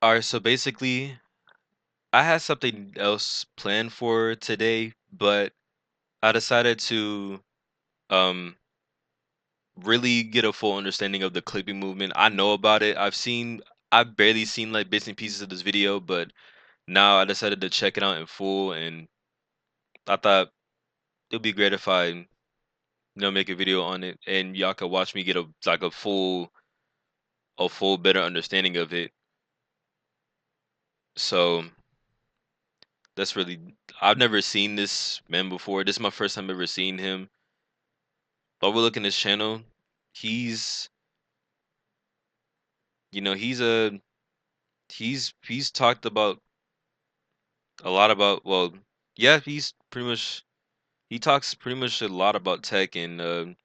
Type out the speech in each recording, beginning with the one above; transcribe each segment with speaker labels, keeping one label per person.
Speaker 1: All right, so basically, I had something else planned for today, but I decided to um really get a full understanding of the clipping movement. I know about it. I've barely seen like bits and pieces of this video, but now I decided to check it out in full, and I thought it'd be great if I, make a video on it, and y'all could watch me get a full better understanding of it. So that's really I've never seen this man before. This is my first time ever seeing him. Overlooking his channel, he's he's a he's talked about a lot about yeah, he talks pretty much a lot about tech and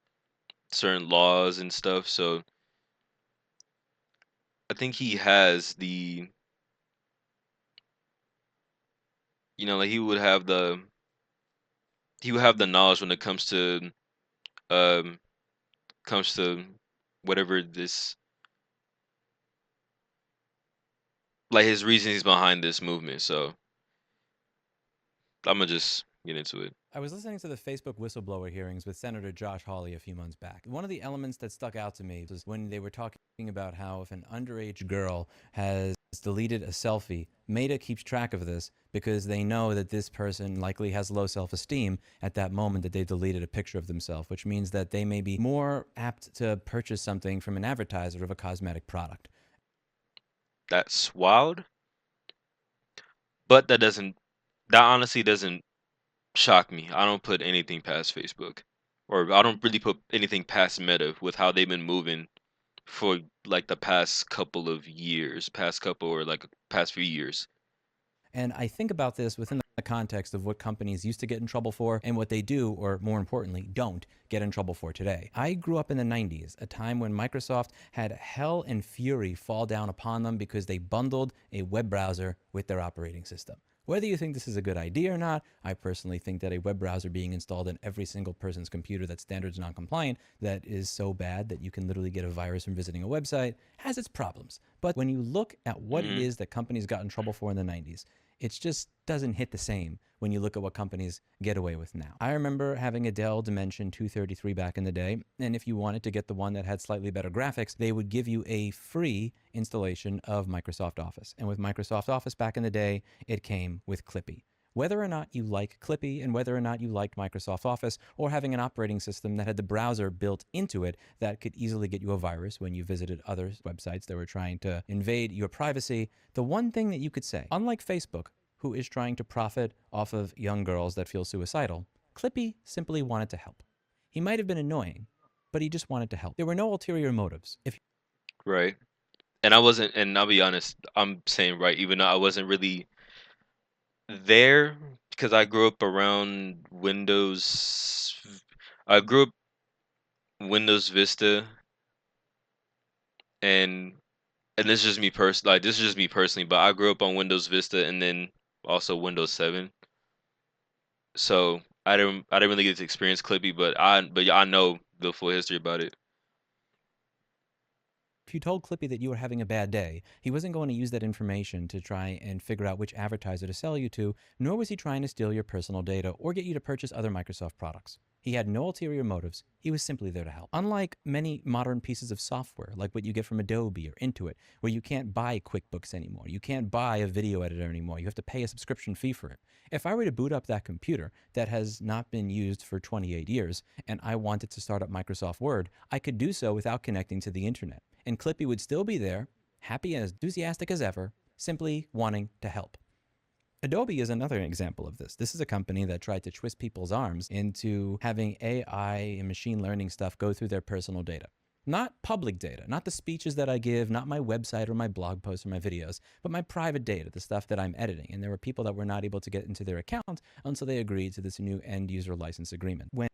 Speaker 1: certain laws and stuff. So I think like he would have the knowledge when it um comes to whatever this like his reasons behind this movement. So I'm gonna just get into it.
Speaker 2: I was listening to the Facebook whistleblower hearings with Senator Josh Hawley a few months back. One of the elements that stuck out to me was when they were talking about how if an underage girl has deleted a selfie, Meta keeps track of this because they know that this person likely has low self esteem at that moment that they deleted a picture of themselves, which means that they may be more apt to purchase something from an advertiser of a cosmetic product.
Speaker 1: That's wild, but that honestly doesn't shock me. I don't put anything past Facebook, or I don't really put anything past Meta with how they've been moving for like the past couple of years, past few years.
Speaker 2: And I think about this within the context of what companies used to get in trouble for and what they do, or more importantly, don't get in trouble for today. I grew up in the 90s, a time when Microsoft had hell and fury fall down upon them because they bundled a web browser with their operating system. Whether you think this is a good idea or not, I personally think that a web browser being installed in every single person's computer that's standards non-compliant, that is so bad that you can literally get a virus from visiting a website, has its problems. But when you look at what it
Speaker 1: Hmm.
Speaker 2: is that companies got in trouble for in the 90s, it just doesn't hit the same when you look at what companies get away with now. I remember having a Dell Dimension 233 back in the day, and if you wanted to get the one that had slightly better graphics, they would give you a free installation of Microsoft Office. And with Microsoft Office back in the day, it came with Clippy. Whether or not you like Clippy and whether or not you liked Microsoft Office or having an operating system that had the browser built into it that could easily get you a virus when you visited other websites that were trying to invade your privacy, the one thing that you could say, unlike Facebook, who is trying to profit off of young girls that feel suicidal, Clippy simply wanted to help. He might have been annoying, but he just wanted to help. There were no ulterior motives. If
Speaker 1: Right. And I'll be honest, I'm saying right, even though I wasn't really there because I grew up around I grew up Windows Vista, and this is just me personally, but I grew up on Windows Vista and then also Windows 7. So I didn't really get to experience Clippy, but yeah, I know the full history about it.
Speaker 2: if you told Clippy that you were having a bad day, he wasn't going to use that information to try and figure out which advertiser to sell you to, nor was he trying to steal your personal data or get you to purchase other Microsoft products. He had no ulterior motives. He was simply there to help. Unlike many modern pieces of software, like what you get from Adobe or Intuit, where you can't buy QuickBooks anymore, you can't buy a video editor anymore, you have to pay a subscription fee for it. If I were to boot up that computer that has not been used for 28 years and I wanted to start up Microsoft Word, I could do so without connecting to the internet. And Clippy would still be there, happy and as enthusiastic as ever, simply wanting to help. Adobe is another example of this. This is a company that tried to twist people's arms into having AI and machine learning stuff go through their personal data. Not public data, not the speeches that I give, not my website or my blog posts or my videos, but my private data, the stuff that I'm editing. And there were people that were not able to get into their account until they agreed to this new end user license agreement. When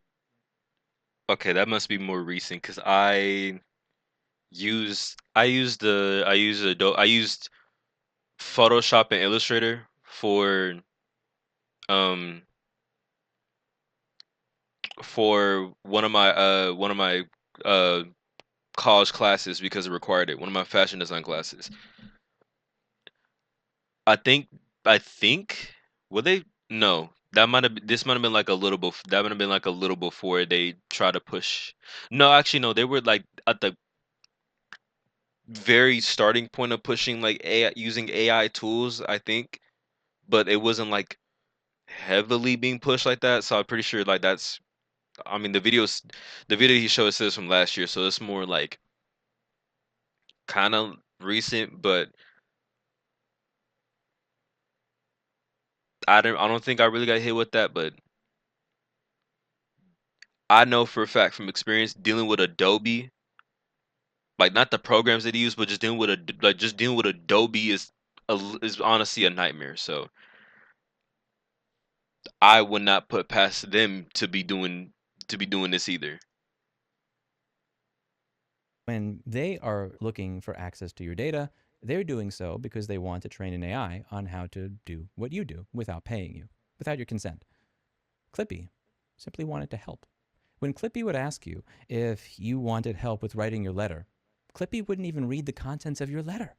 Speaker 1: Okay, that must be more recent because I used Photoshop and Illustrator um for one of my uh college classes because it required it. One of my fashion design classes. I think I think were they no. That might have this might have been like a little that might have been like a little before they try to push. No, actually no, they were like at the very starting point of pushing like AI using AI tools, I think, but it wasn't like heavily being pushed like that. So I'm pretty sure like that's I mean the video he showed says from last year, so it's more like kind of recent, but I don't think I really got hit with that, but I know for a fact from experience dealing with Adobe, like not the programs that he used, but just dealing with like just dealing with Adobe is honestly a nightmare. So I would not put past them to be doing this either.
Speaker 2: When they are looking for access to your data, they're doing so because they want to train an AI on how to do what you do without paying you, without your consent. Clippy simply wanted to help. When Clippy would ask you if you wanted help with writing your letter, Clippy wouldn't even read the contents of your letter.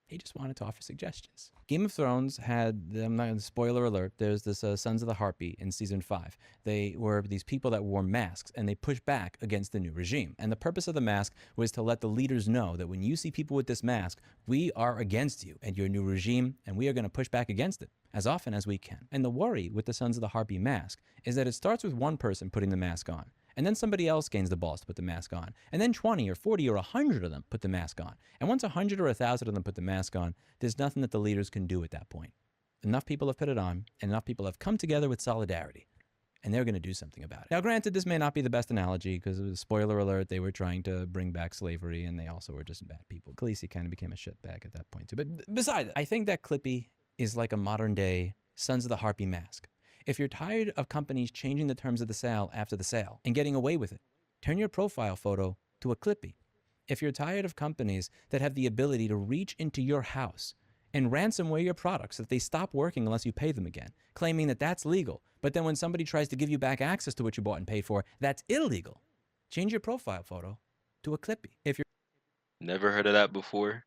Speaker 2: He just wanted to offer suggestions. Game of Thrones had, I'm not going to spoiler alert, there's this Sons of the Harpy in season 5. They were these people that wore masks and they pushed back against the new regime. And the purpose of the mask was to let the leaders know that when you see people with this mask, we are against you and your new regime, and we are going to push back against it as often as we can. And the worry with the Sons of the Harpy mask is that it starts with one person putting the mask on. And then somebody else gains the balls to put the mask on. And then 20 or 40 or 100 of them put the mask on. And once 100 or 1,000 of them put the mask on, there's nothing that the leaders can do at that point. Enough people have put it on, and enough people have come together with solidarity. And they're going to do something about it. Now, granted, this may not be the best analogy because it was spoiler alert. They were trying to bring back slavery, and they also were just bad people. Khaleesi kind of became a shitbag at that point, too. But besides, I think that Clippy is like a modern day Sons of the Harpy mask. If you're tired of companies changing the terms of the sale after the sale and getting away with it, turn your profile photo to a Clippy. If you're tired of companies that have the ability to reach into your house and ransomware your products so that they stop working unless you pay them again, claiming that that's legal, but then when somebody tries to give you back access to what you bought and paid for, that's illegal, change your profile photo to a Clippy. If you're
Speaker 1: Never heard of that before.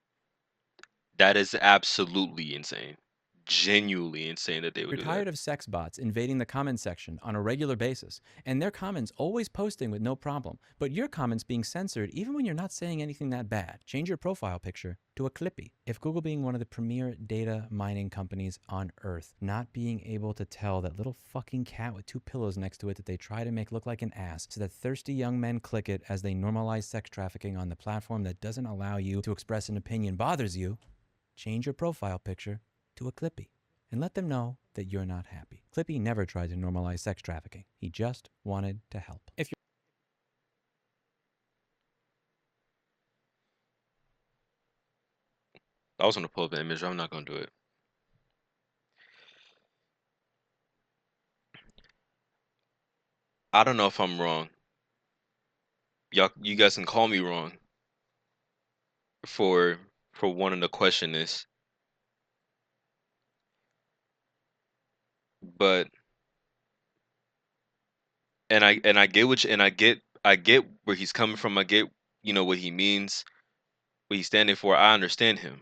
Speaker 1: That is absolutely insane. Genuinely insane that they would
Speaker 2: you're
Speaker 1: do that.
Speaker 2: tired of sex bots invading the comment section on a regular basis, and their comments always posting with no problem, but your comments being censored even when you're not saying anything that bad, change your profile picture to a Clippy. If Google, being one of the premier data mining companies on earth, not being able to tell that little fucking cat with 2 pillows next to it that they try to make look like an ass so that thirsty young men click it as they normalize sex trafficking on the platform that doesn't allow you to express an opinion bothers you, change your profile picture to a Clippy and let them know that you're not happy. Clippy never tried to normalize sex trafficking. He just wanted to help. If you're
Speaker 1: I was gonna pull up an image. I'm not gonna do it. I don't know if I'm wrong. You guys can call me wrong for wanting to question this, but and I get what you, and I get where he's coming from. I get what he means, what he's standing for. I understand him.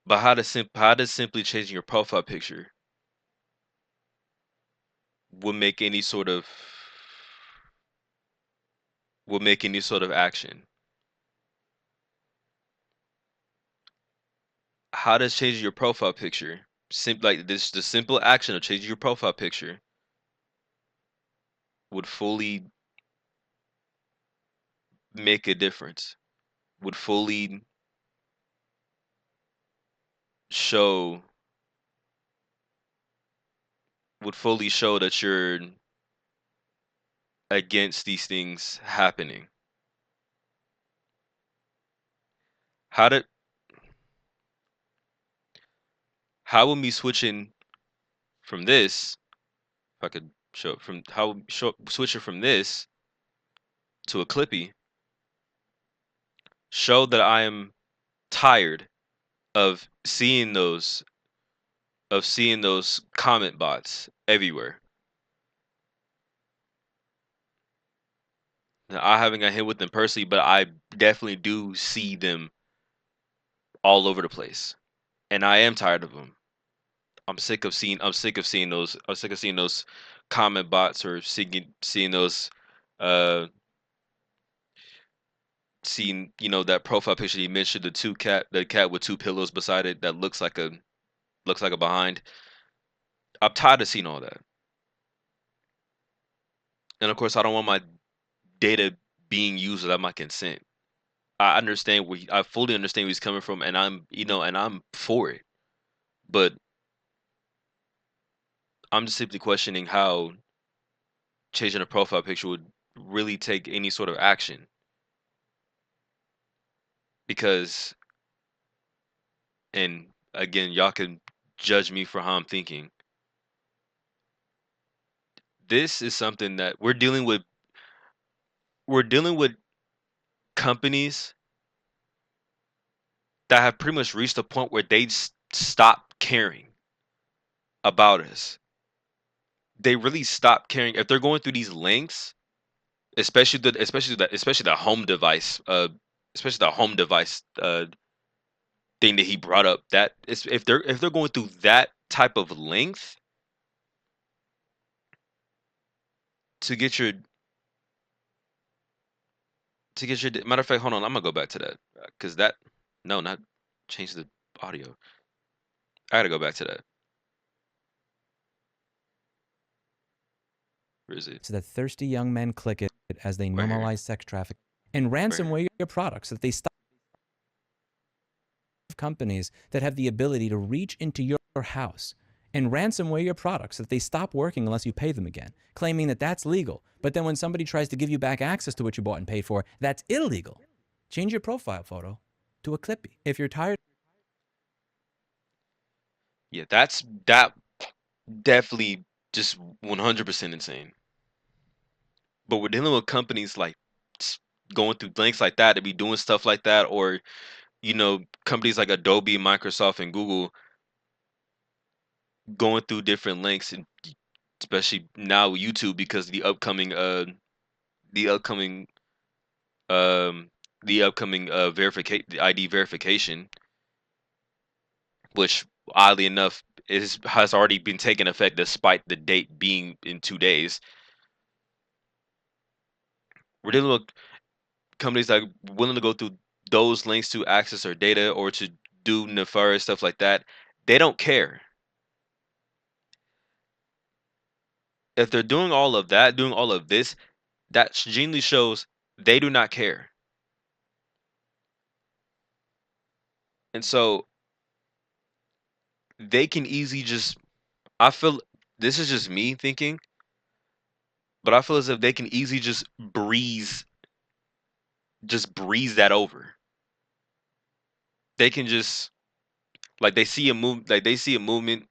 Speaker 1: But how does simply changing your profile picture will make any sort of action? How does changing your profile picture, like this, the simple action of changing your profile picture would fully make a difference? Would fully show that you're against these things happening. How did how would me switching from this, if I could show from how show, switching from this to a Clippy show that I am tired of seeing those comment bots everywhere. I haven't got hit with them personally, but I definitely do see them all over the place, and I am tired of them. I'm sick of seeing those comment bots or seeing those uh seeing that profile picture you mentioned, the cat with two pillows beside it that looks like a behind. I'm tired of seeing all that. And of course I don't want my data being used without my consent. I fully understand where he's coming from, and I'm for it. But I'm just simply questioning how changing a profile picture would really take any sort of action, because, and again, y'all can judge me for how I'm thinking. This is something that we're dealing with companies that have pretty much reached a point where they stop caring about us. They really stop caring if they're going through these lengths, especially the home device, thing that he brought up. That is, if they're going through that type of length to get your matter of fact, hold on, I'm gonna go back to that because that no, not change the audio. I gotta go back to that. Where is it?
Speaker 2: So that thirsty young men click it as they
Speaker 1: Right here.
Speaker 2: normalize sex trafficking and
Speaker 1: Right here.
Speaker 2: ransomware your products, that they stop companies that have the ability to reach into your house and ransomware your products, that they stop working unless you pay them again, claiming that that's legal. But then when somebody tries to give you back access to what you bought and paid for, that's illegal. Change your profile photo to a Clippy. If you're tired,
Speaker 1: Yeah, that definitely just 100% insane. But we're dealing with companies like s- going through lengths like that to be doing stuff like that, or companies like Adobe, Microsoft, and Google going through different lengths, and especially now YouTube because the upcoming um verification ID verification, which oddly enough has already been taken effect despite the date being in 2 days. We're dealing with companies that are willing to go through those lengths to access our data or to do nefarious stuff like that. They don't care. If they're doing all of that, doing all of this, that genuinely shows they do not care. And so they can easily just, I feel, this is just me thinking, but I feel as if they can easily just breeze that over. They can just, like, they see a movement.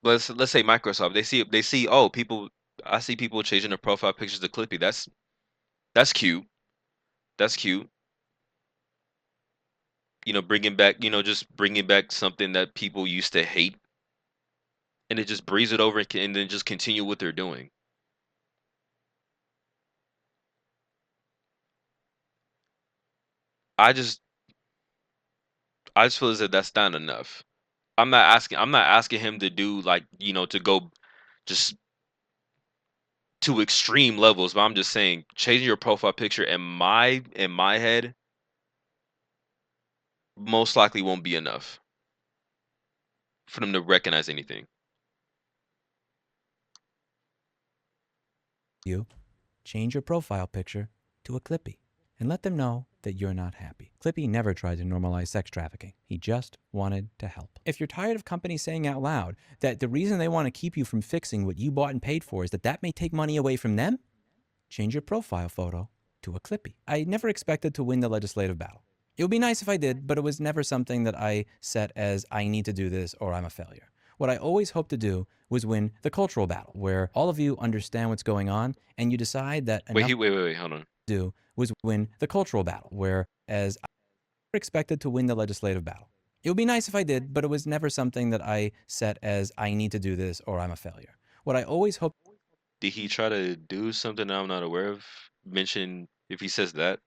Speaker 1: Let's say Microsoft. They see, oh, people. I see people changing their profile pictures to Clippy. That's cute. That's cute. Just bringing back something that people used to hate, and it just breeze it over, and then just continue what they're doing. I just, I just feel as if that's not enough. I'm not asking him to do, like, to go just to extreme levels, but I'm just saying changing your profile picture in my head most likely won't be enough for them to recognize anything.
Speaker 2: you change your profile picture to a Clippy and let them know that you're not happy. Clippy never tried to normalize sex trafficking. He just wanted to help. If you're tired of companies saying out loud that the reason they want to keep you from fixing what you bought and paid for is that that may take money away from them, change your profile photo to a Clippy. I never expected to win the legislative battle. It would be nice if I did, but it was never something that I set as I need to do this or I'm a failure. What I always hoped to do was win the cultural battle, where all of you understand what's going on and you decide that enough
Speaker 1: Wait, hold on.
Speaker 2: to do was win the cultural battle, where as I never expected to win the legislative battle. It would be nice if I did, but it was never something that I set as I need to do this or I'm a failure. What I always hoped
Speaker 1: Did he try to do something that I'm not aware of? mention if he says that,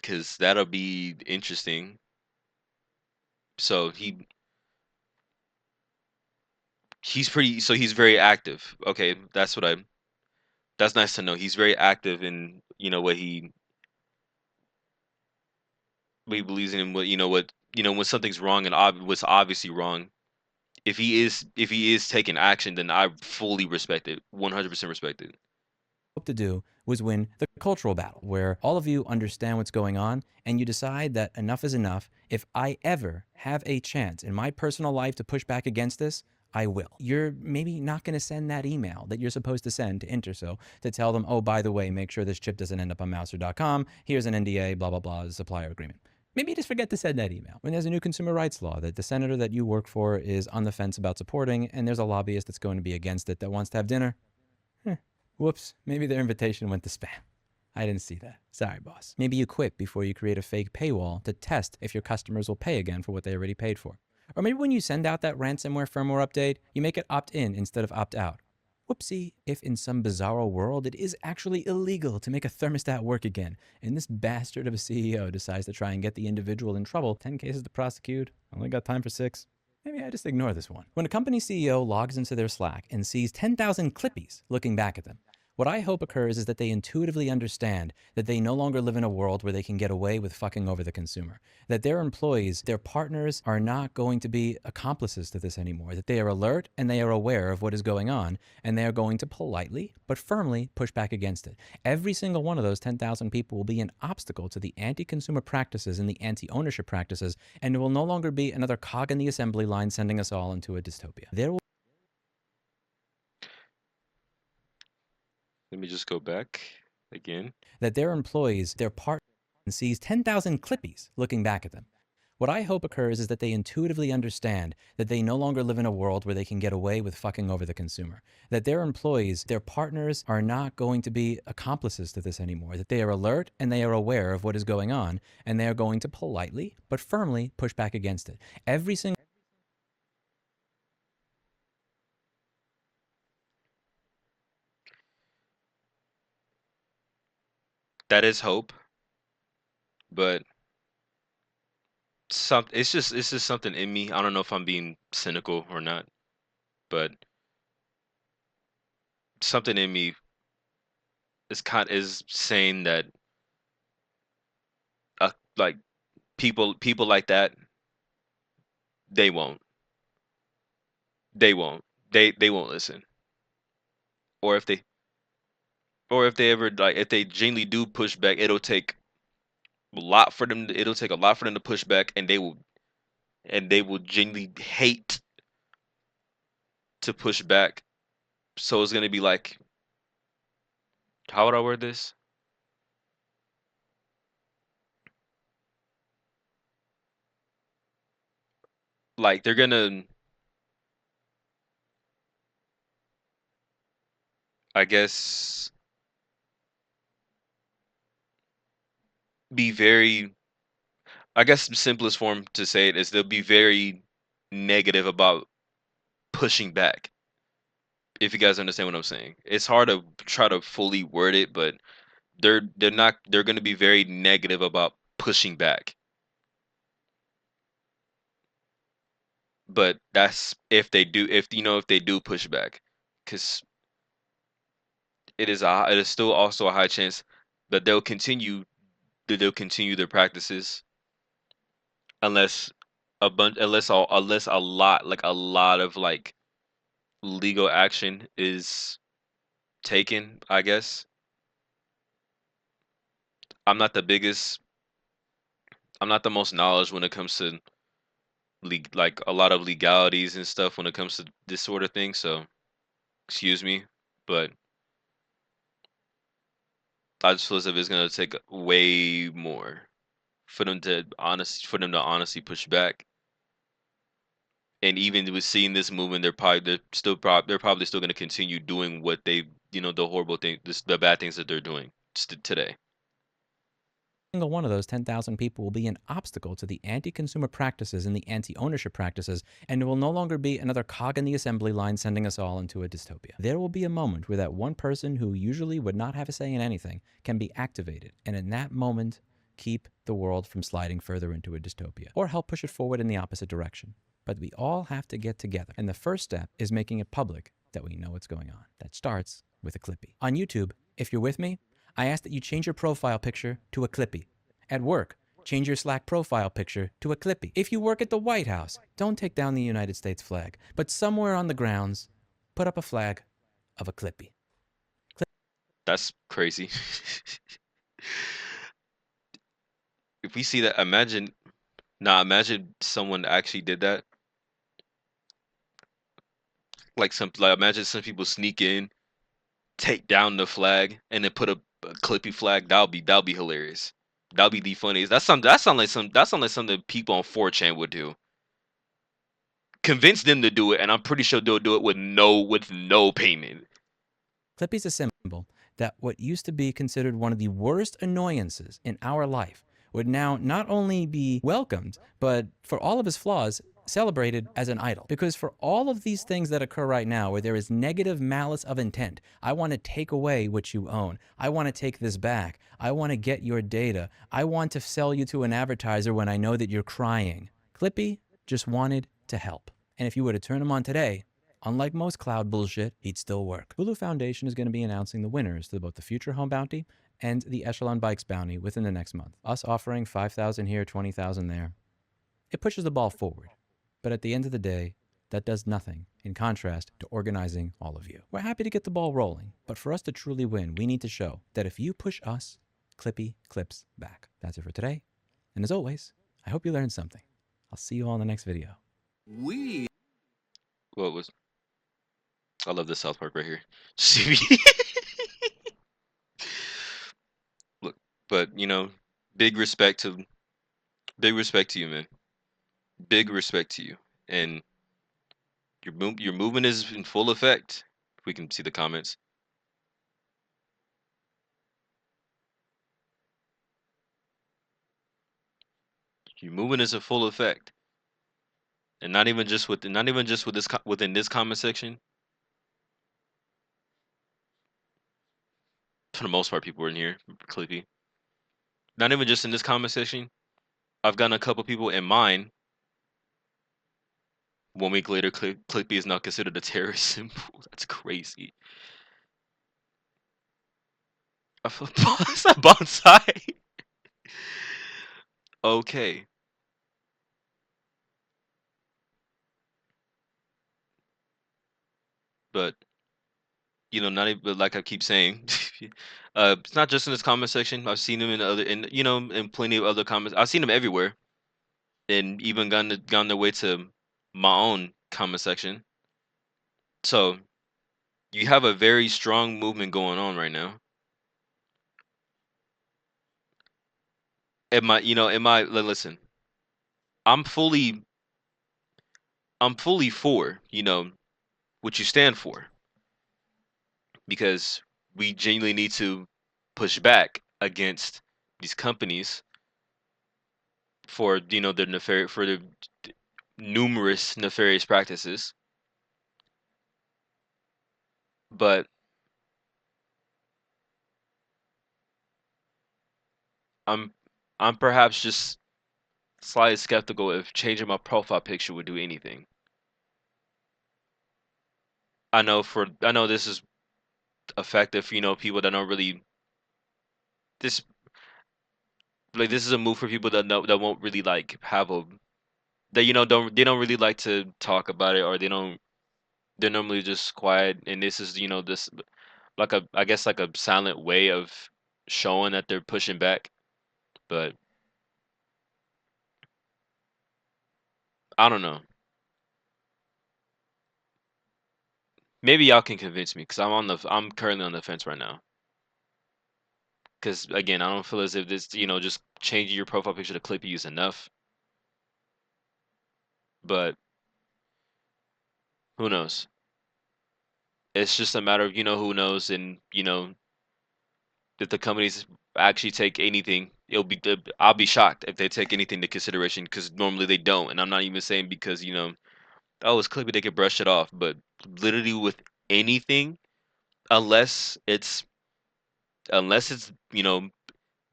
Speaker 1: because that'll be interesting. So he's pretty. So he's very active. Okay, that's what I. That's nice to know. He's very active in what he believes in, what when something's wrong and what's obviously wrong. If he is taking action, then I fully respect it. 100% respect it.
Speaker 2: Hope to do was win the cultural battle, where all of you understand what's going on and you decide that enough is enough. If I ever have a chance in my personal life to push back against this, I will. You're maybe not going to send that email that you're supposed to send to Interso to tell them, oh, by the way, make sure this chip doesn't end up on Mouser.com. Here's an NDA, blah, blah, blah, supplier agreement. Maybe you just forget to send that email when there's a new consumer rights law that the senator that you work for is on the fence about supporting, and there's a lobbyist that's going to be against it that wants to have dinner. Whoops, maybe their invitation went to spam. I didn't see that. Sorry, boss. Maybe you quit before you create a fake paywall to test if your customers will pay again for what they already paid for. Or maybe when you send out that ransomware firmware update, you make it opt in instead of opt out. Whoopsie, if in some bizarro world it is actually illegal to make a thermostat work again, and this bastard of a CEO decides to try and get the individual in trouble, 10 cases to prosecute, only got time for 6. Maybe I just ignore this one. When a company CEO logs into their Slack and sees 10,000 Clippies looking back at them, what I hope occurs is that they intuitively understand that they no longer live in a world where they can get away with fucking over the consumer. That their employees, their partners are not going to be accomplices to this anymore. That they are alert and they are aware of what is going on, and they are going to politely but firmly push back against it. Every single one of those 10,000 people will be an obstacle to the anti-consumer practices and the anti-ownership practices, and it will no longer be another cog in the assembly line sending us all into a dystopia. There will
Speaker 1: Let me just go back again.
Speaker 2: that their employees, their partner, sees 10,000 Clippies looking back at them. What I hope occurs is that they intuitively understand that they no longer live in a world where they can get away with fucking over the consumer. That their employees, their partners are not going to be accomplices to this anymore. That they are alert and they are aware of what is going on, and they are going to politely but firmly push back against it. Every single
Speaker 1: That is hope, but it's just something in me. I don't know if I'm being cynical or not, but something in me is saying that like people like that, they won't. They won't. They won't listen. Or if they ever like if they genuinely do push back, it'll take a lot for them to push back, and they will genuinely hate to push back. So it's gonna be like, how would I word this? Like they're gonna, I guess, be very. I guess the simplest form to say it is they'll be very negative about pushing back. If you guys understand what I'm saying, it's hard to try to fully word it, but they're gonna be very negative about pushing back. But that's if they do push back, because it is still also a high chance that they'll continue their practices unless unless a lot, like a lot of like legal action is taken, I guess. I'm not the biggest I'm not the most knowledge when it comes to like a lot of legalities and stuff when it comes to this sort of thing, so excuse me, but I just feel as if it's gonna take way more for them to honestly push back. And even with seeing this movement, they're probably still gonna continue doing what the horrible thing, the bad things that they're doing today.
Speaker 2: Single one of those 10,000 people will be an obstacle to the anti-consumer practices and the anti-ownership practices, and it will no longer be another cog in the assembly line sending us all into a dystopia. There will be a moment where that one person who usually would not have a say in anything can be activated, and in that moment, keep the world from sliding further into a dystopia, or help push it forward in the opposite direction. But we all have to get together, and the first step is making it public that we know what's going on. That starts with a Clippy. On YouTube, if you're with me, I ask that you change your profile picture to a Clippy. At work, change your Slack profile picture to a Clippy. If you work at the White House, don't take down the United States flag, but somewhere on the grounds, put up a flag of a Clippy.
Speaker 1: That's crazy. If we see that, imagine someone actually did that. Like imagine some people sneak in, take down the flag, and then put a Clippy flag. That'll be hilarious. That'll be the funniest. That sound like something people on 4chan would do. Convince them to do it, and I'm pretty sure they'll do it with no payment.
Speaker 2: Clippy's a symbol that what used to be considered one of the worst annoyances in our life would now not only be welcomed, but for all of his flaws, celebrated as an idol. Because for all of these things that occur right now where there is negative malice of intent, I want to take away what you own. I want to take this back. I want to get your data. I want to sell you to an advertiser when I know that you're crying. Clippy just wanted to help. And if you were to turn him on today, unlike most cloud bullshit, he'd still work. Hulu Foundation is going to be announcing the winners to both the Future Home Bounty and the Echelon Bikes Bounty within the next month. Us offering 5,000 here, 20,000 there. It pushes the ball forward. But at the end of the day, that does nothing in contrast to organizing all of you. We're happy to get the ball rolling, but for us to truly win, we need to show that if you push us, Clippy clips back. That's it for today. And as always, I hope you learned something. I'll see you all in the next video.
Speaker 1: What was? I love this South Park right here. Look, but big respect to big respect to you, man. Big respect to you, and your movement is in full effect. If we can see the comments. Your movement is in full effect, and not even just with within this comment section. For the most part, people are in here. Clippy. Not even just in this comment section. I've gotten a couple people in mine. 1 week later, Clippy is now considered a terrorist symbol. That's crazy. I feel it's not bonsai. Okay, but not even, but like I keep saying, it's not just in this comment section. I've seen him in plenty of other comments. I've seen him everywhere, and even gone their way to my own comment section. So you have a very strong movement going on right now. Listen, I'm fully, I'm fully for, what you stand for, because we genuinely need to push back against these companies for, their numerous nefarious practices. But I'm, I'm perhaps just slightly skeptical if changing my profile picture would do anything. I know this is effective for, people that don't really this this is a move for people that won't really like have a that don't really like to talk about it, or they're normally just quiet, and this is this like a, I guess, like a silent way of showing that they're pushing back. But I don't know. Maybe y'all can convince me, because I'm currently on the fence right now. Because again, I don't feel as if this, just changing your profile picture to Clippy is enough. But who knows? It's just a matter of, who knows, and if the companies actually take anything I'll be shocked if they take anything into consideration because normally they don't. And I'm not even saying because oh, it's Clippy, they could brush it off, but literally with anything, unless it's unless it's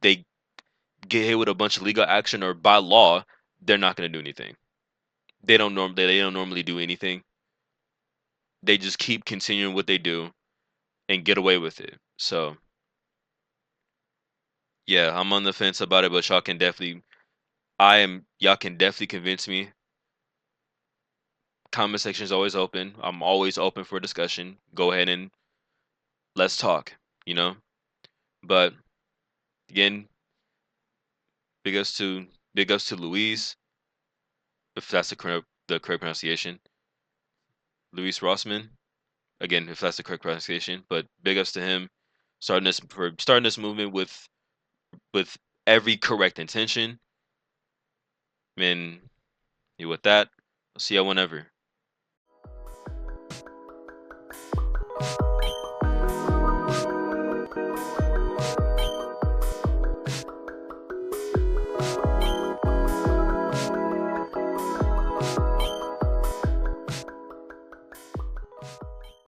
Speaker 1: they get hit with a bunch of legal action or by law, they're not going to do anything. They don't normally do anything. They just keep continuing what they do and get away with it. So yeah, I'm on the fence about it, but y'all can definitely convince me. Comment section is always open. I'm always open for discussion. Go ahead and let's talk, you know? But again, big ups to big ups to Louise, if that's the correct pronunciation. Luis Rossman, again, if that's the correct pronunciation, but big ups to him starting this movement with every correct intention. And with that, I'll see y'all whenever.